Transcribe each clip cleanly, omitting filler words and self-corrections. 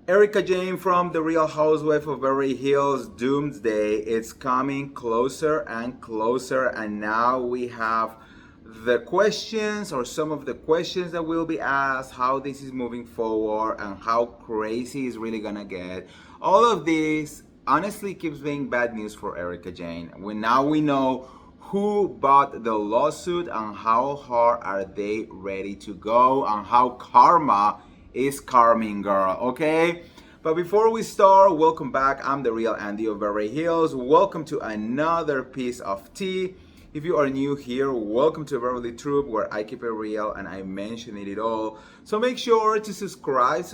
Erika Jayne from The Real Housewife of Beverly Hills Doomsday. It's coming closer and closer, and now we have the questions or some of the questions that will be asked, how this is moving forward, and how crazy it's really gonna get. All of this honestly keeps being bad news for Erika Jayne. Now we know who bought the lawsuit and how hard are they ready to go and how karma is carming, girl, okay? But before we start, welcome back. I'm the real Andy of Beverly Hills. Welcome to another piece of tea. If you are new here, welcome to Beverly Troop, where I keep it real and I mention it all. So make sure to subscribe,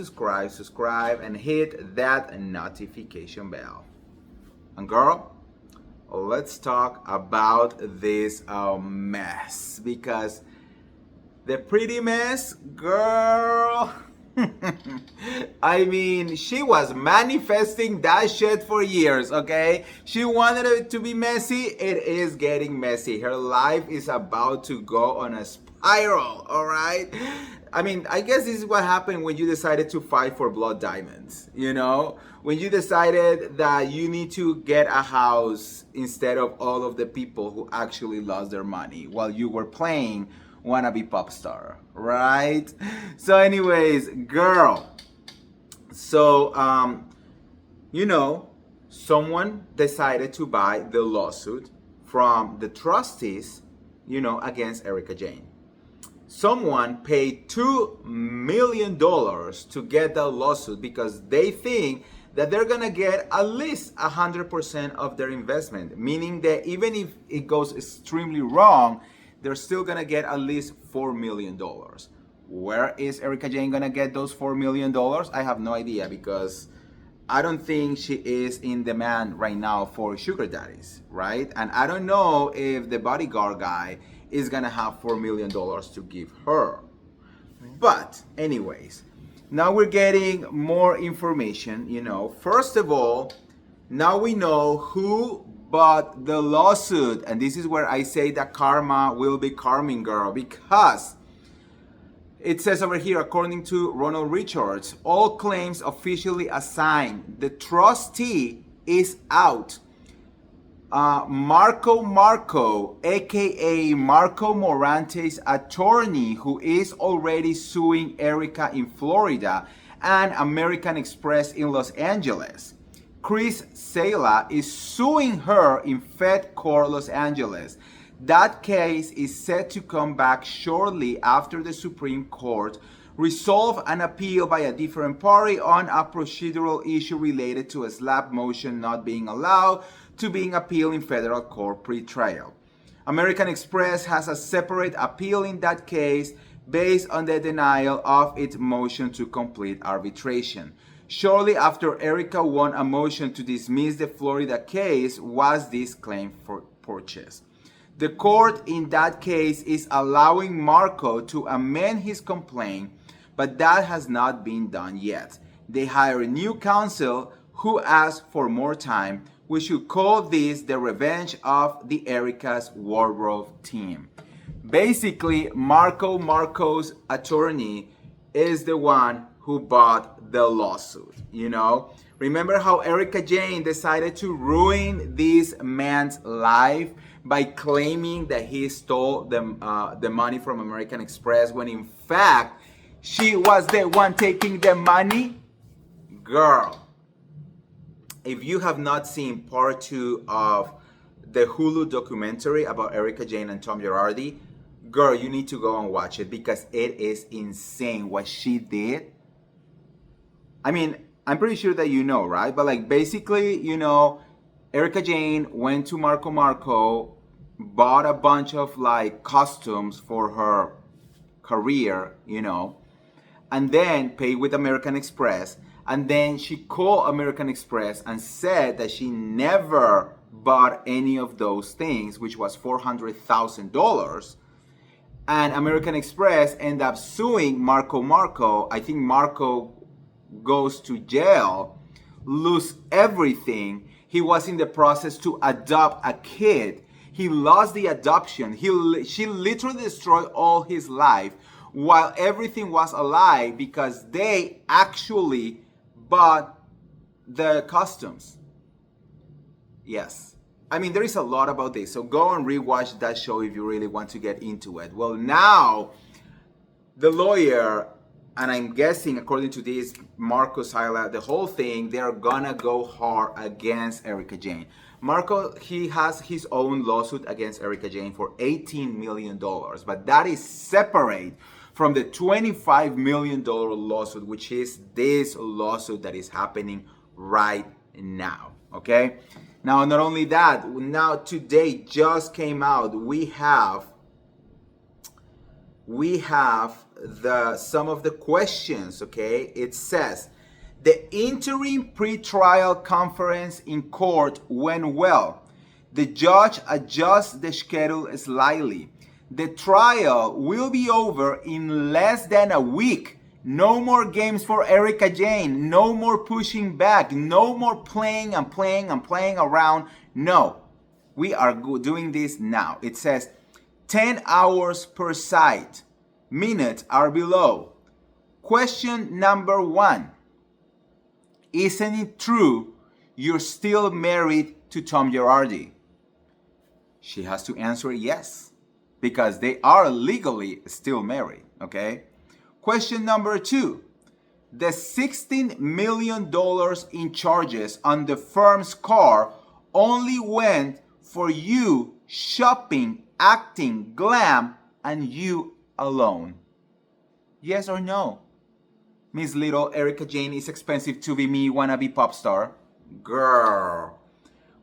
and hit that notification bell. And girl, let's talk about this mess, because the pretty mess, girl. I mean, she was manifesting that shit for years, okay? She wanted it to be messy. It is getting messy. Her life is about to go on a spiral, all right? I mean, I guess this is what happened when you decided to fight for blood diamonds, you know? When you decided that you need to get a house instead of all of the people who actually lost their money while you were playing wannabe pop star, right? So anyways, girl, so someone decided to buy the lawsuit from the trustees, against Erika Jayne. Someone paid $2 million to get the lawsuit because they think that they're gonna get at least 100% of their investment, meaning that even if it goes extremely wrong, they're still gonna get at least $4 million. Where is Erika Jayne gonna get those $4 million? I have no idea, because I don't think she is in demand right now for sugar daddies, right? And I don't know if the bodyguard guy is gonna have $4 million to give her. But anyways, now we're getting more information, First of all, now we know who bought the lawsuit, and this is where I say that karma will be carming, girl, because it says over here, according to Ronald Richards, all claims officially assigned. The trustee is out. Marco, aka Marco Morante's attorney, who is already suing Erika in Florida and American Express in Los Angeles. Chris Sala is suing her in Fed Court Los Angeles. That case is set to come back shortly after the Supreme Court resolve an appeal by a different party on a procedural issue related to a slap motion not being allowed to being appealed in federal court pre-trial. American Express has a separate appeal in that case based on the denial of its motion to complete arbitration. Shortly after Erika won a motion to dismiss the Florida case was this claim for purchase. The court in that case is allowing Marco to amend his complaint, but that has not been done yet. They hire a new counsel who asked for more time. We should call this the revenge of the Erika's wardrobe team. Basically, Marco's attorney is the one who bought the lawsuit, Remember how Erika Jayne decided to ruin this man's life by claiming that he stole the money from American Express, when in fact she was the one taking the money? Girl, if you have not seen part 2 of the Hulu documentary about Erika Jayne and Tom Girardi, girl, you need to go and watch it, because it is insane what she did. I mean, I'm pretty sure that right? But basically, Erika Jayne went to Marco, bought a bunch of costumes for her career, and then paid with American Express. And then she called American Express and said that she never bought any of those things, which was $400,000. And American Express ended up suing Marco. I think Marco goes to jail, lose everything. He was in the process to adopt a kid. He lost the adoption. She literally destroyed all his life while everything was a lie, because they actually but the customs, yes. I mean, there is a lot about this, so go and rewatch that show if you really want to get into it. Well, now the lawyer, and I'm guessing according to this Marco's highlight, the whole thing, they're gonna go hard against Erika Jayne. Marco, he has his own lawsuit against Erika Jayne for $18 million, but that is separate from the $25 million lawsuit, which is this lawsuit that is happening right now, okay? Now, not only that, now today just came out, we have some of the questions, okay? It says, the interim pre-trial conference in court went well. The judge adjusts the schedule slightly. The trial will be over in less than a week. No more games for Erika Jayne. No more pushing back. No more playing and playing and playing around. No, we are doing this now. It says 10 hours per side. Minutes are below. Question number 1. Isn't it true you're still married to Tom Girardi? She has to answer yes, because they are legally still married, okay? Question number 2. The $16 million in charges on the firm's car only went for you shopping, acting glam, and you alone. Yes or no? Miss Little, Erika Jayne is expensive to be me, wannabe pop star. Girl.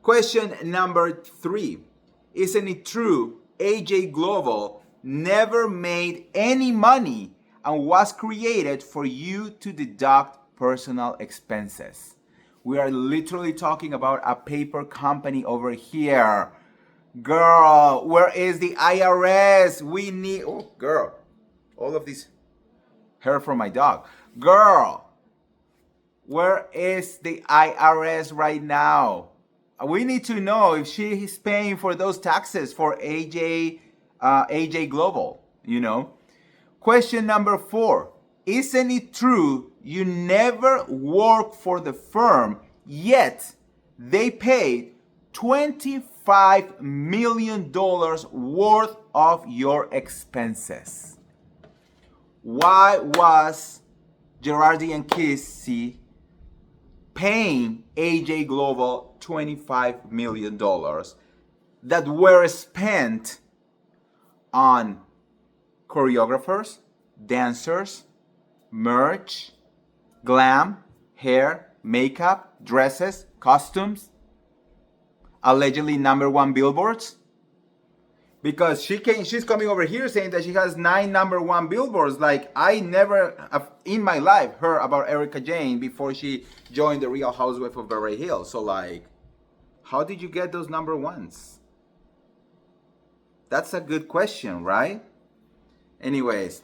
Question number 3. Isn't it true AJ Global never made any money and was created for you to deduct personal expenses? We are literally talking about a paper company over here. Girl, where is the IRS? We need, oh girl, all of this hair from my dog. Girl, where is the IRS right now? We need to know if she is paying for those taxes for AJ Global, you know. Question number 4. Isn't it true you never worked for the firm, yet they paid $25 million worth of your expenses? Why was Girardi and Kissy paying AJ Global $25 million that were spent on choreographers, dancers, merch, glam, hair, makeup, dresses, costumes, allegedly #1 billboards? Because she's coming over here saying that she has 9 #1 billboards. Like, I never have in my life heard about Erika Jayne before she joined the Real Housewife of Beverly Hills. So like, how did you get those #1s? That's a good question, right? Anyways,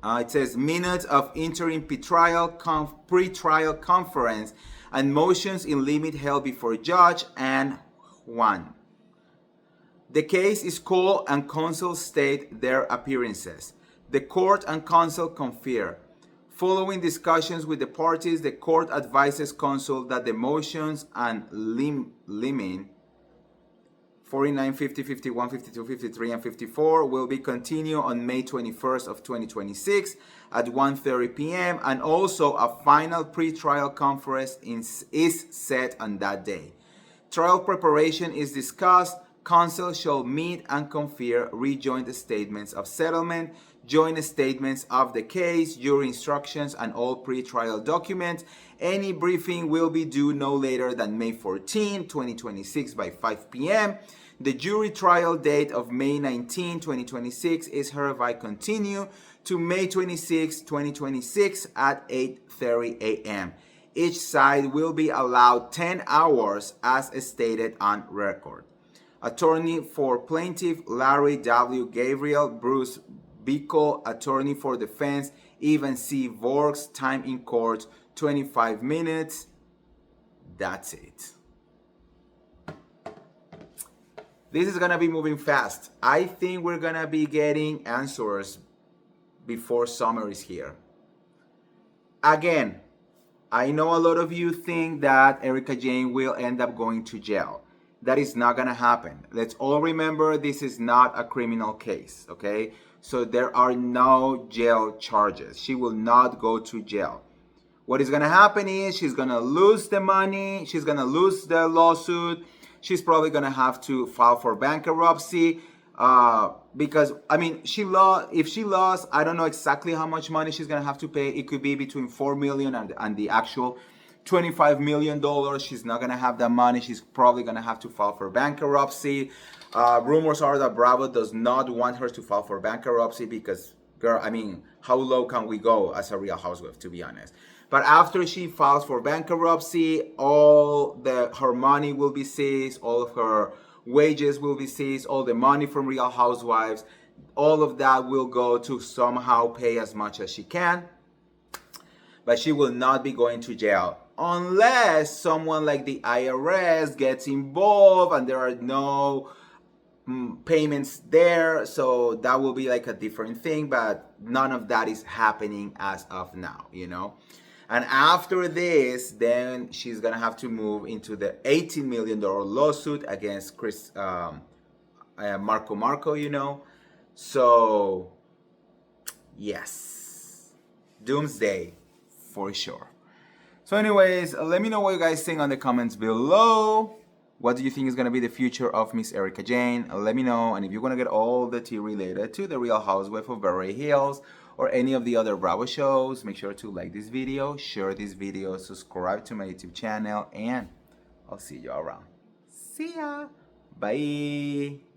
it says minutes of interim pre-trial conference and motions in limit held before judge and Juan. The case is called and counsel state their appearances. The court and counsel confer. Following discussions with the parties, the court advises counsel that the motions and limit 49, 50, 51, 52, 53, and 54 will be continued on May 21st of 2026 at 1:30 p.m. and also a final pre-trial conference is set on that day. Trial preparation is discussed. Counsel shall meet and confer, rejoin the statements of settlement, joint statements of the case, jury instructions, and all pre-trial documents. Any briefing will be due no later than May 14, 2026 by 5 p.m. The jury trial date of May 19, 2026 is hereby continued to May 26, 2026 at 8:30 a.m. Each side will be allowed 10 hours as stated on record. Attorney for plaintiff Larry W. Gabriel, Bruce Bickle. Attorney for defense Evan C. Vorks. Time in court 25 minutes. That's it. This is gonna be moving fast. I think we're gonna be getting answers before summer is here. Again, I know a lot of you think that Erika Jayne will end up going to jail. That is not gonna happen. Let's all remember this is not a criminal case, okay? So there are no jail charges. She will not go to jail. What is gonna happen is she's gonna lose the money, she's gonna lose the lawsuit, she's probably gonna have to file for bankruptcy. Because I mean, if she lost, I don't know exactly how much money she's gonna have to pay. It could be between 4 million and the actual $25 million. She's not gonna have that money. She's probably gonna have to file for bankruptcy. Rumors are that Bravo does not want her to file for bankruptcy because, girl, I mean, how low can we go as a Real Housewife, to be honest? But after she files for bankruptcy, her money will be seized, all of her wages will be seized, all the money from Real Housewives, all of that will go to somehow pay as much as she can. But she will not be going to jail unless someone like the IRS gets involved and there are no payments there. So that will be like a different thing, but none of that is happening as of now, you know. And after this, then she's gonna have to move into the $18 million lawsuit against Marco, you know. So, yes, doomsday for sure. So anyways, let me know what you guys think on the comments below. What do you think is going to be the future of Miss Erika Jayne? Let me know. And if you want to get all the tea related to the Real Housewife of Beverly Hills or any of the other Bravo shows, make sure to like this video, share this video, subscribe to my YouTube channel, and I'll see you around. See ya. Bye.